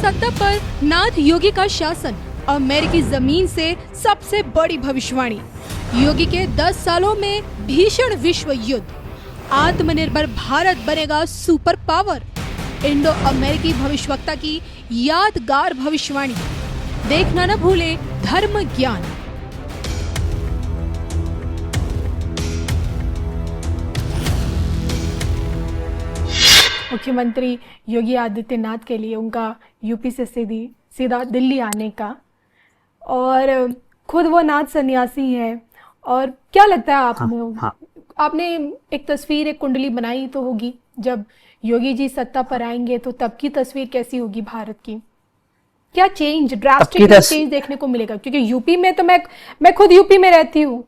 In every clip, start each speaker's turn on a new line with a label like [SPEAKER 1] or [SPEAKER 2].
[SPEAKER 1] सत्ता पर नाथ योगी का शासन, अमेरिकी जमीन से सबसे बड़ी भविष्यवाणी। योगी के 10 सालों में भीषण विश्व युद्ध, आत्मनिर्भर भारत बनेगा सुपर पावर, इंडो अमेरिकी भविष्यवक्ता की यादगार भविष्यवाणी। देखना न भूले धर्म ज्ञान। मुख्यमंत्री योगी आदित्यनाथ के लिए उनका यूपी से सीधा दिल्ली आने का, और खुद वो नाथ सन्यासी है। और क्या लगता है आपने एक तस्वीर, एक कुंडली बनाई तो होगी, जब योगी जी सत्ता पर आएंगे तो तब की तस्वीर कैसी होगी भारत की? क्या चेंज, ड्रास्टिक चेंज देखने को मिलेगा? क्योंकि यूपी में तो मैं खुद यूपी में रहती हूँ,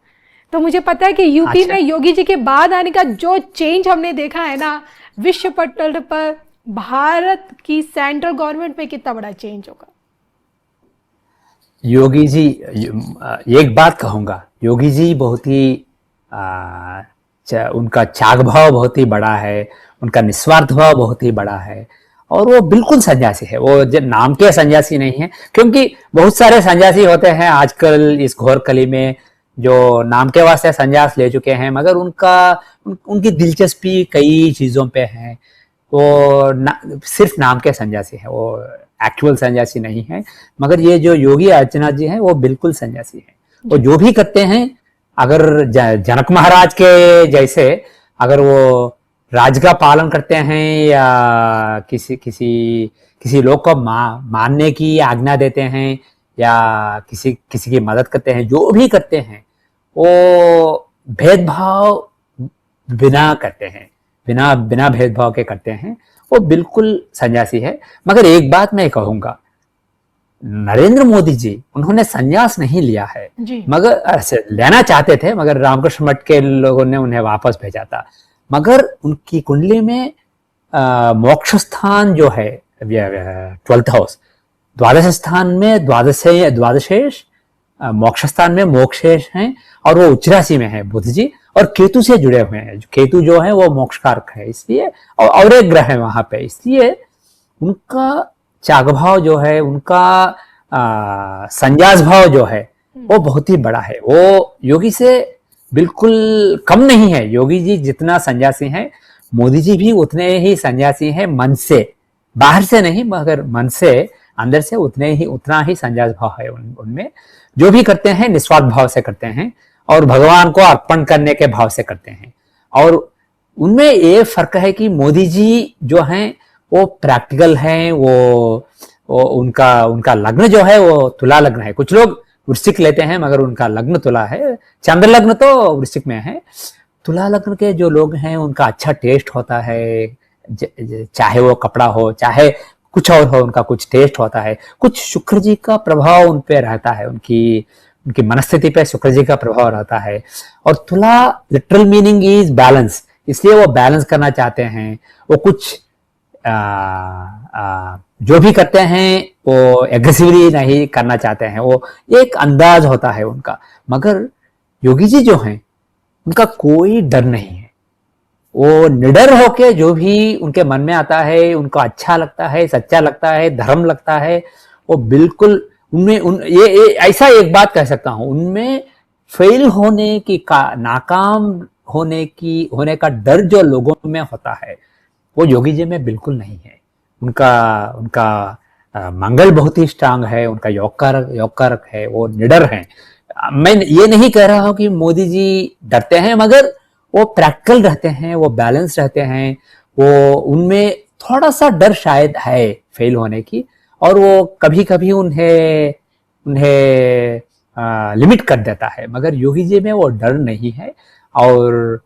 [SPEAKER 1] तो मुझे पता है कि यूपी में योगी जी के बाद आने का जो चेंज हमने देखा है ना, विश्व पटल पर भारत की सेंट्रल गवर्नमेंट में कितना बड़ा चेंज होगा।
[SPEAKER 2] योगी जी, एक बात कहूंगा, योगी जी बहुत ही उनका त्याग भाव बहुत ही बड़ा है, उनका निस्वार्थ भाव बहुत ही बड़ा है, और वो बिल्कुल सन्यासी है। वो नाम के सन्यासी नहीं है, क्योंकि बहुत सारे सन्यासी होते हैं आजकल इस घोर कली में जो नाम के वास्ते संन्यास ले चुके हैं, मगर उनकी दिलचस्पी कई चीजों पे है। वो सिर्फ नाम के सन्यासी है, वो एक्चुअल सन्यासी नहीं है। मगर ये जो योगी आदित्यनाथ जी हैं वो बिल्कुल सन्यासी है। वो जो भी करते हैं, अगर जनक महाराज के जैसे अगर वो राज का पालन करते हैं या किसी लोग को मानने की आज्ञा देते हैं या किसी की मदद करते हैं, जो भी करते हैं वो भेदभाव बिना करते हैं, बिना भेदभाव के करते हैं। वो बिल्कुल सन्यासी है। मगर एक बात मैं कहूंगा, नरेंद्र मोदी जी उन्होंने सन्यास नहीं लिया है, मगर लेना चाहते थे, मगर रामकृष्ण मठ के लोगों ने उन्हें वापस भेजा था। मगर उनकी कुंडली में मोक्ष स्थान जो है 12th हाउस, द्वादश स्थान में द्वादशेश, मोक्ष स्थान में मोक्षेश हैं, और वो उच्च राशि में है बुध जी, और केतु से जुड़े हुए हैं। केतु जो है वो मोक्षकारक है, इसलिए और एक ग्रह है वहां पे, इसलिए उनका त्याग भाव जो है, उनका संन्यास भाव जो है वो बहुत ही बड़ा है। वो योगी से बिल्कुल कम नहीं है। योगी जी जितना सन्यासी हैं, मोदी जी भी उतने ही सन्यासी हैं, मन से, बाहर से नहीं मगर मन से, अंदर से उतना ही संन्यास भाव है उनमें। जो भी करते हैं निस्वार्थ भाव से करते हैं, और भगवान को अर्पण करने के भाव से करते हैं। और उनमें ये फर्क है कि मोदी जी जो हैं वो प्रैक्टिकल हैं। वो उनका लग्न जो है वो तुला लग्न है। कुछ लोग वृश्चिक लेते हैं, मगर उनका लग्न तुला है। चंद्र लग्न तो वृश्चिक में है। तुला लग्न के जो लोग हैं उनका अच्छा टेस्ट होता है, चाहे वो कपड़ा हो चाहे कुछ और हो, उनका कुछ टेस्ट होता है। कुछ शुक्र जी का प्रभाव उन पे रहता है, उनकी मनस्थिति पे शुक्र जी का प्रभाव रहता है। और तुला लिटरल मीनिंग इज बैलेंस, इसलिए वो बैलेंस करना चाहते हैं। वो कुछ जो भी करते हैं वो एग्रेसिवली नहीं करना चाहते हैं, वो एक अंदाज होता है उनका। मगर योगी जी जो हैं उनका कोई डर नहीं है। वो निडर होके जो भी उनके मन में आता है, उनको अच्छा लगता है, सच्चा लगता है, धर्म लगता है, वो बिल्कुल उनमें ये ऐसा एक बात कह सकता हूं, उनमें फेल होने की नाकाम होने का डर जो लोगों में होता है वो योगी जी में बिल्कुल नहीं है। उनका मंगल बहुत ही स्ट्रांग है, उनका योग कारक है, वो निडर हैं। मैं ये नहीं कह रहा हूं कि मोदी जी डरते हैं, मगर वो प्रैक्टिकल रहते हैं, वो बैलेंस रहते हैं। वो उनमें थोड़ा सा डर शायद है फेल होने की, और वो कभी कभी उन्हें लिमिट कर देता है। मगर योगी जी में वो डर नहीं है, और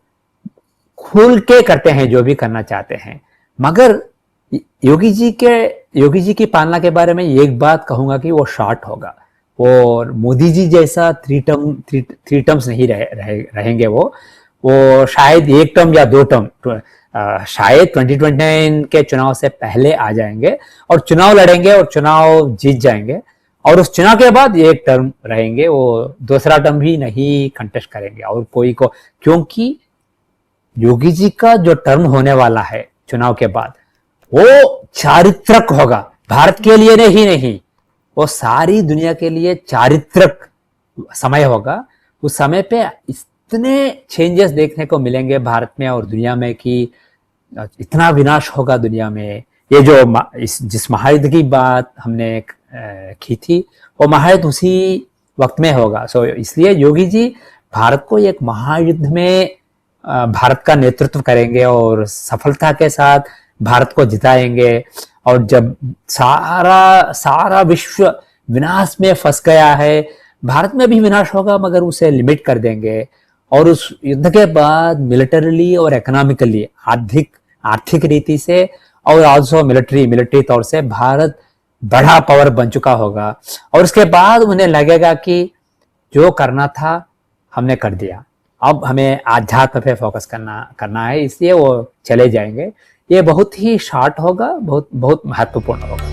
[SPEAKER 2] खुल के करते हैं जो भी करना चाहते हैं। मगर योगी जी की पालना के बारे में एक बात कहूंगा कि वो शॉर्ट होगा। और मोदी जी जैसा थ्री टर्म्स नहीं रहेंगे। वो शायद 1 टर्म या 2 टर्म, शायद 2029 के चुनाव से पहले आ जाएंगे और चुनाव लड़ेंगे और चुनाव जीत जाएंगे, और उस चुनाव के बाद 1 टर्म रहेंगे। वो दूसरा टर्म भी नहीं कंटेस्ट करेंगे और कोई को, क्योंकि योगी जी का जो टर्म होने वाला है चुनाव के बाद वो चारित्रक होगा। भारत के लिए नहीं नहीं, वो सारी दुनिया के लिए चारित्रक समय होगा। उस समय पे इतने चेंजेस देखने को मिलेंगे भारत में और दुनिया में कि इतना विनाश होगा दुनिया में। ये जो जिस महायुद्ध की बात हमने की थी, वो महायुद्ध उसी वक्त में होगा। सो इसलिए योगी जी भारत को एक महायुद्ध में भारत का नेतृत्व करेंगे और सफलता के साथ भारत को जिताएंगे। और जब सारा विश्व विनाश में फंस गया है, भारत में भी विनाश होगा मगर उसे लिमिट कर देंगे। और उस युद्ध के बाद मिलिटरीली और इकोनॉमिकली आर्थिक रीति से और आल्सो मिलिट्री तौर से भारत बड़ा पावर बन चुका होगा। और उसके बाद उन्हें लगेगा कि जो करना था हमने कर दिया, अब हमें आध्यात्म पे फोकस करना है, इसलिए वो चले जाएंगे। ये बहुत ही शॉर्ट होगा, बहुत बहुत महत्वपूर्ण होगा।